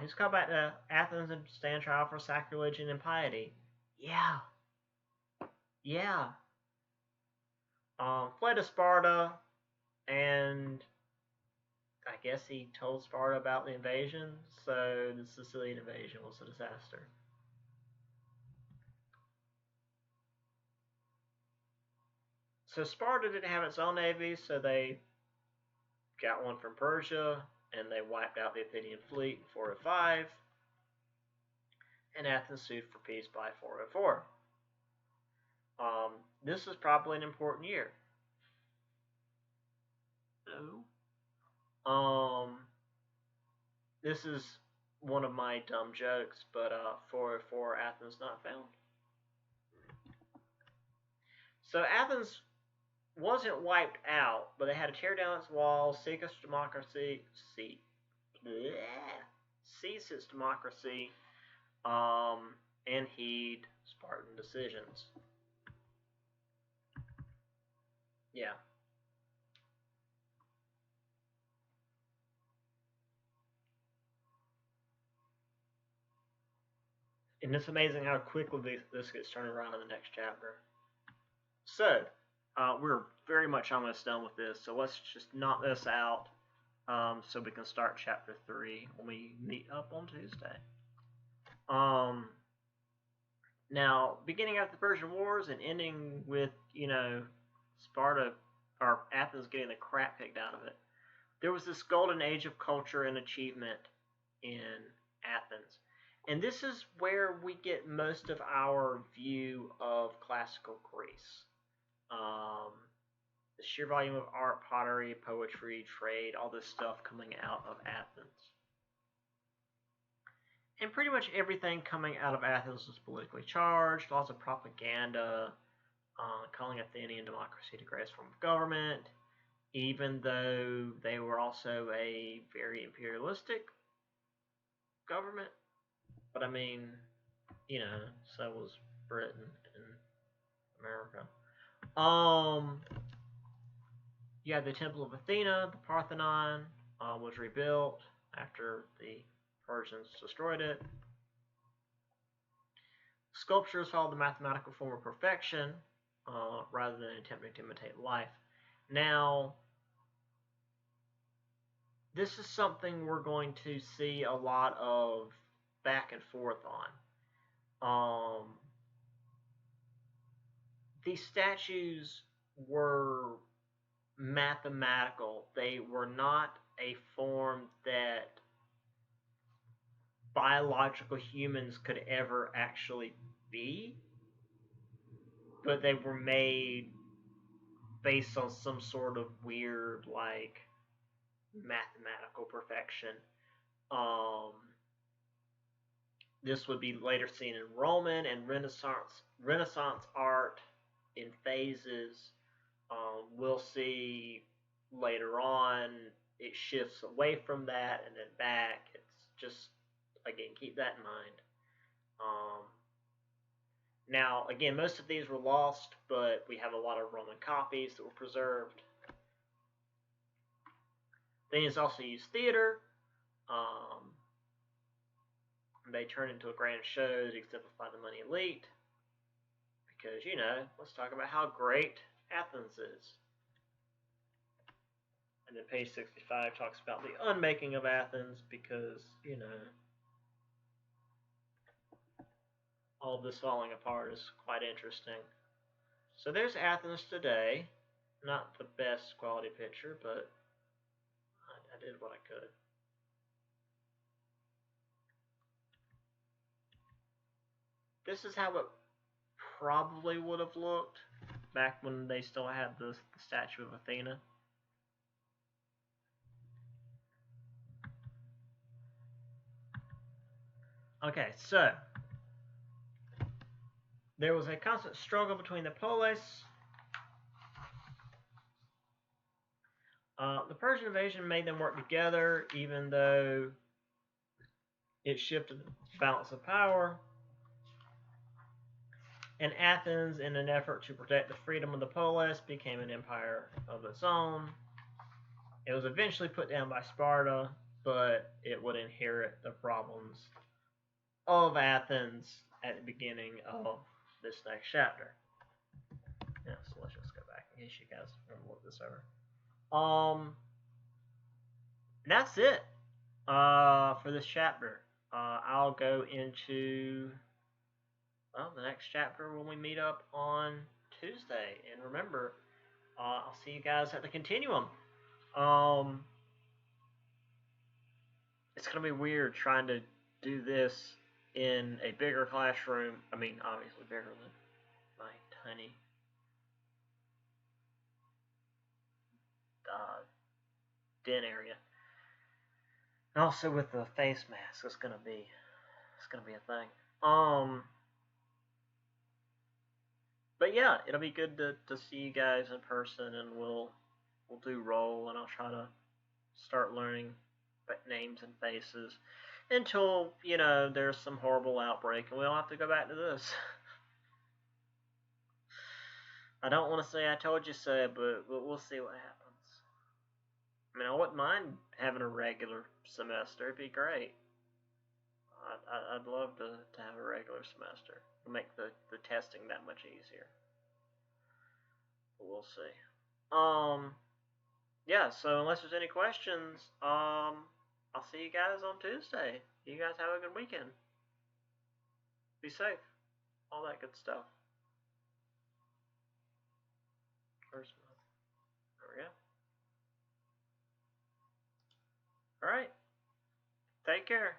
[SPEAKER 1] He's come back to Athens and stand trial for sacrilege and impiety. Yeah. Fled to Sparta, and I guess he told Sparta about the invasion, so the Sicilian invasion was a disaster. So Sparta didn't have its own navy, so they got one from Persia, and they wiped out the Athenian fleet in 405, and Athens sued for peace by 404. This is probably an important year. This is one of my dumb jokes, but 404, Athens not found. So Athens wasn't wiped out, but they had to tear down its walls, seize its democracy, and heed Spartan decisions. Yeah. And it's amazing how quickly this gets turned around in the next chapter. So, we're very much almost done with this, so let's just knock this out so we can start chapter 3 when we meet up on Tuesday. Now, beginning after the Persian Wars and ending with, Sparta or Athens getting the crap kicked out of it, there was this golden age of culture and achievement in Athens. And this is where we get most of our view of classical Greece. The sheer volume of art, pottery, poetry, trade, all this stuff coming out of Athens. And pretty much everything coming out of Athens was politically charged, lots of propaganda, calling Athenian democracy the greatest form of government, even though they were also a very imperialistic government. But I mean, you know, so was Britain and America. Um, you had the Temple of Athena, the Parthenon, was rebuilt after the Persians destroyed it. Sculptures followed the mathematical form of perfection rather than attempting to imitate life. Now, this is something we're going to see a lot of back and forth on. These statues were mathematical. They were not a form that biological humans could ever actually be, but they were made based on some sort of weird, like, mathematical perfection. This would be later seen in Roman and Renaissance art in phases. We'll see later on it shifts away from that and then back. It's just, again, keep that in mind. Now, again, most of these were lost, but we have a lot of Roman copies that were preserved. Athenians also used theater. They turned into a grand show to exemplify the money elite. Because, you know, let's talk about how great Athens is. And then page 65 talks about the unmaking of Athens because, you know, all of this falling apart is quite interesting. So there's Athens today. Not the best quality picture, but I did what I could. This is how it probably would have looked back when they still had the statue of Athena. Okay, so there was a constant struggle between the Polis. The Persian invasion made them work together, even though it shifted the balance of power. And Athens, in an effort to protect the freedom of the Polis, became an empire of its own. It was eventually put down by Sparta, but it would inherit the problems of Athens at the beginning of this next chapter. Yeah, so let's just go back in case you guys want to look this over. That's it for this chapter. I'll go into the next chapter when we meet up on Tuesday. And remember, I'll see you guys at the Continuum. It's going to be weird trying to do this in a bigger classroom. I mean, obviously bigger than my tiny den area. And also with the face mask, it's gonna be a thing. But yeah, it'll be good to see you guys in person, and we'll do roll, and I'll try to start learning names and faces until, you know, there's some horrible outbreak and we don't have to go back to this. I don't want to say I told you so, but we'll see what happens. I mean, I wouldn't mind having a regular semester. It'd be great. I'd love to have a regular semester. It'll make the testing that much easier. But we'll see. Yeah, so unless there's any questions, I'll see you guys on Tuesday. You guys have a good weekend. Be safe. All that good stuff. First month. There we go. Alright. Take care.